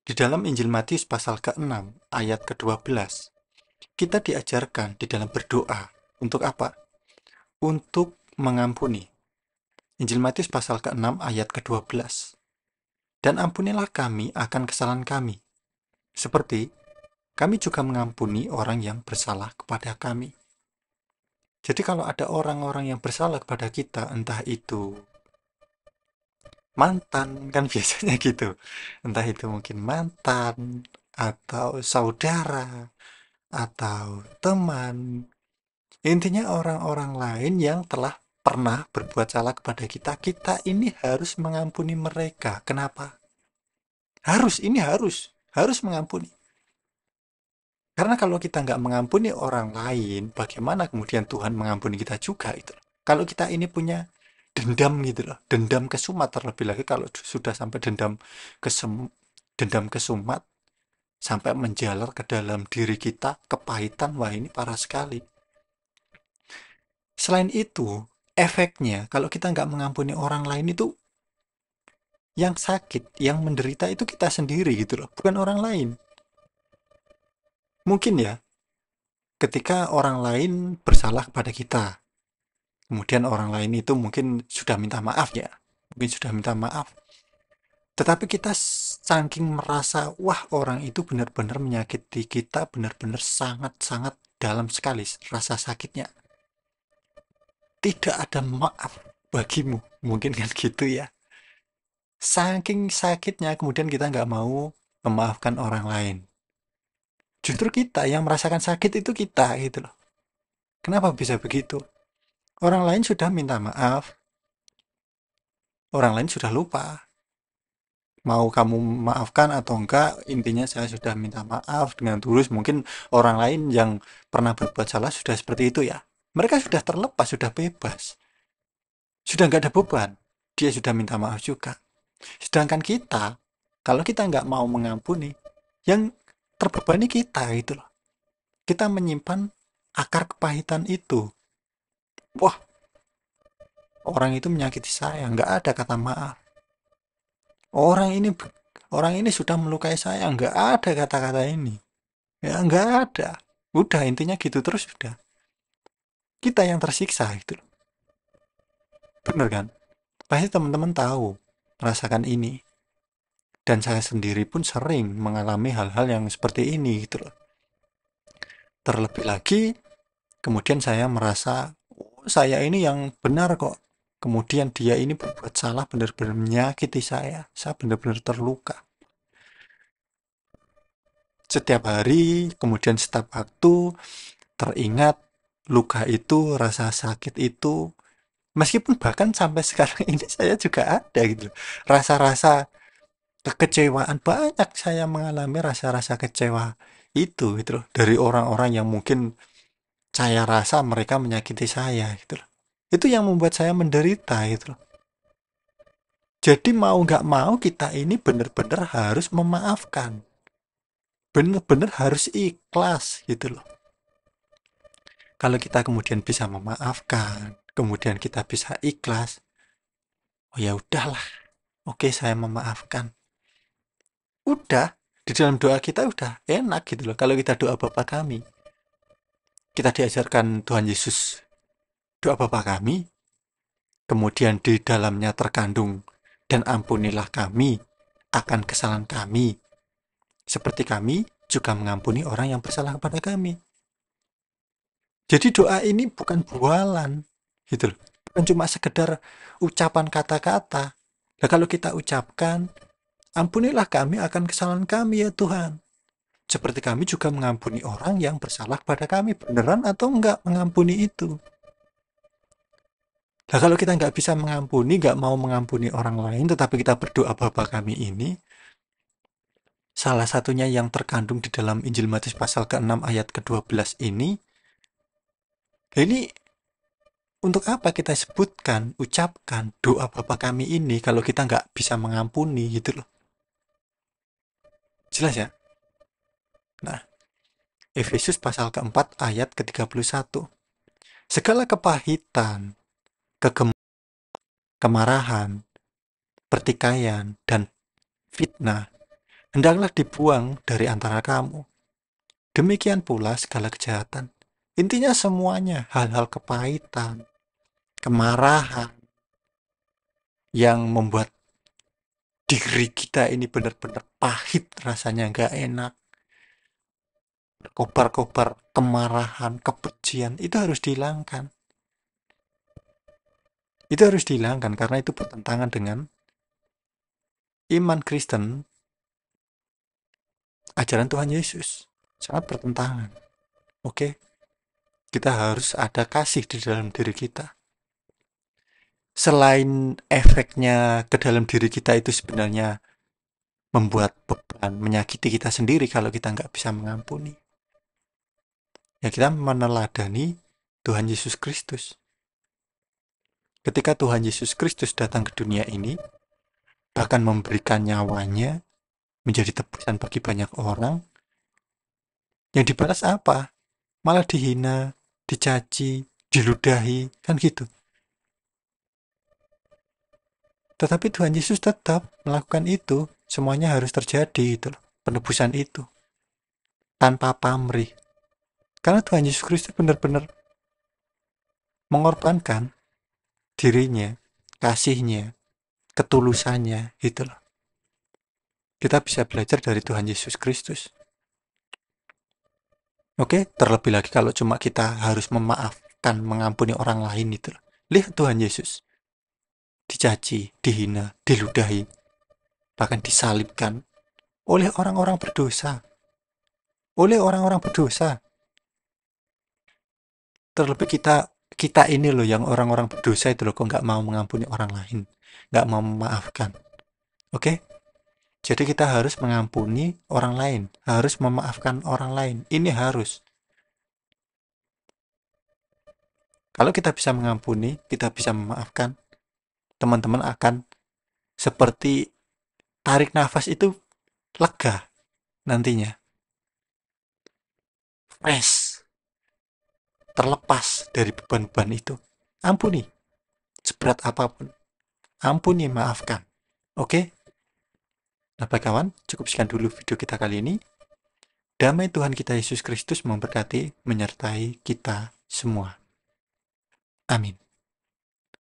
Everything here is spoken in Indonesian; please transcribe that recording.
Di dalam Injil Matius pasal ke-6 ayat ke-12, kita diajarkan di dalam berdoa untuk apa? Untuk mengampuni. Injil Matius pasal ke-6 ayat ke-12. Dan ampunilah kami akan kesalahan kami, seperti kami juga mengampuni orang yang bersalah kepada kami. Jadi kalau ada orang-orang yang bersalah kepada kita, entah itu mantan, kan biasanya gitu. Entah itu mungkin mantan, atau saudara, atau teman. Intinya orang-orang lain yang telah pernah berbuat salah kepada kita, kita ini harus mengampuni mereka. Kenapa? Harus mengampuni. Karena kalau kita nggak mengampuni orang lain, bagaimana kemudian Tuhan mengampuni kita juga itu? Kalau kita ini punya dendam gitu loh, dendam kesumat terlebih lagi kalau sudah sampai dendam kesumat sampai menjalar ke dalam diri kita, kepahitan, wah ini parah sekali. Selain itu, efeknya kalau kita nggak mengampuni orang lain itu yang sakit, yang menderita itu kita sendiri gitu loh, bukan orang lain. Mungkin ya, ketika orang lain bersalah kepada kita, kemudian orang lain itu mungkin sudah minta maaf ya, mungkin sudah minta maaf. Tetapi kita saking merasa, wah orang itu benar-benar menyakiti kita, benar-benar sangat-sangat dalam sekali rasa sakitnya. Tidak ada maaf bagimu, mungkin kan gitu ya. Saking sakitnya kemudian kita nggak mau memaafkan orang lain. Justru kita yang merasakan sakit itu kita gitu loh. Kenapa bisa begitu? Orang lain sudah minta maaf, orang lain sudah lupa. Mau kamu maafkan atau enggak, intinya saya sudah minta maaf dengan tulus. Mungkin orang lain yang pernah berbuat salah sudah seperti itu ya. Mereka sudah terlepas, sudah bebas. Sudah nggak ada beban. Dia sudah minta maaf juga. Sedangkan kita, kalau kita nggak mau mengampuni, yang terbebani kita itu loh. Kita menyimpan akar kepahitan itu. Wah, orang itu menyakiti saya, nggak ada kata maaf. Orang ini orang ini sudah melukai saya, nggak ada kata-kata ini. Ya nggak ada. Udah intinya gitu terus sudah. Kita yang tersiksa itu loh. Bener kan? Pasti teman-teman tahu merasakan ini. Dan saya sendiri pun sering mengalami hal-hal yang seperti ini gitu loh. Terlebih lagi, kemudian saya merasa, oh, saya ini yang benar kok. Kemudian dia ini berbuat salah benar-benar menyakiti saya. Saya benar-benar terluka. Setiap hari, kemudian setiap waktu, teringat luka itu, rasa sakit itu. Meskipun bahkan sampai sekarang ini saya juga ada gitu. Rasa-rasa kekecewaan, banyak saya mengalami rasa-rasa kecewa itu gitu loh. Dari orang-orang yang mungkin saya rasa mereka menyakiti saya gitu loh. Itu yang membuat saya menderita gitu loh. Jadi mau nggak mau kita ini benar-benar harus memaafkan. Benar-benar harus ikhlas gitu loh. Kalau kita kemudian bisa memaafkan, kemudian kita bisa ikhlas, oh ya udahlah, oke saya memaafkan. Udah, di dalam doa kita udah enak gitu loh. Kalau kita doa Bapa kami, kita diajarkan Tuhan Yesus doa Bapa kami, kemudian di dalamnya terkandung dan ampunilah kami akan kesalahan kami, seperti kami juga mengampuni orang yang bersalah kepada kami. Jadi doa ini bukan bualan, gitu loh. Bukan cuma sekedar ucapan kata-kata. Nah kalau kita ucapkan, ampunilah kami akan kesalahan kami ya Tuhan. Seperti kami juga mengampuni orang yang bersalah pada kami. Beneran atau enggak mengampuni itu? Nah kalau kita nggak bisa mengampuni, nggak mau mengampuni orang lain, tetapi kita berdoa Bapa kami ini, salah satunya yang terkandung di dalam Injil Matius pasal ke-6 ayat ke-12 ini untuk apa kita sebutkan, ucapkan doa Bapa kami ini kalau kita nggak bisa mengampuni gitu loh. Jelas ya? Nah, Efesus pasal keempat ayat ke-31. Segala kepahitan, kemarahan, pertikaian, dan fitnah hendaklah dibuang dari antara kamu. Demikian pula segala kejahatan. Intinya semuanya, hal-hal kepahitan, kemarahan, yang membuat diri kita ini benar-benar pahit, rasanya nggak enak, kobar-kobar kemarahan, kebencian, itu harus dihilangkan. Itu harus dihilangkan karena itu bertentangan dengan iman Kristen, ajaran Tuhan Yesus. Sangat bertentangan. Oke, kita harus ada kasih di dalam diri kita. Selain efeknya ke dalam diri kita itu sebenarnya membuat beban, menyakiti kita sendiri kalau kita nggak bisa mengampuni. Ya kita meneladani Tuhan Yesus Kristus. Ketika Tuhan Yesus Kristus datang ke dunia ini, bahkan memberikan nyawanya menjadi tebusan bagi banyak orang, yang dibalas apa? Malah dihina, dicaci, diludahi, kan gitu. Tetapi Tuhan Yesus tetap melakukan itu, semuanya harus terjadi itu loh, penebusan itu, tanpa pamrih. Karena Tuhan Yesus Kristus benar-benar mengorbankan dirinya, kasihnya, ketulusannya, gitu loh. Kita bisa belajar dari Tuhan Yesus Kristus. Oke, terlebih lagi kalau cuma kita harus memaafkan, mengampuni orang lain itu loh. Lihat Tuhan Yesus, dicaci, dihina, diludahi, bahkan disalibkan oleh orang-orang berdosa. Oleh orang-orang berdosa. Terlebih kita ini loh yang orang-orang berdosa itu loh kok nggak mau mengampuni orang lain, nggak mau memaafkan. Oke? Jadi kita harus mengampuni orang lain, harus memaafkan orang lain. Ini harus. Kalau kita bisa mengampuni, kita bisa memaafkan, teman-teman akan seperti tarik nafas itu lega nantinya. Fresh, terlepas dari beban-beban itu. Ampuni, seberat apapun. Ampuni, maafkan. Oke? Nah, Pak kawan, cukup sekian dulu video kita kali ini. Damai Tuhan kita Yesus Kristus memberkati, menyertai kita semua. Amin.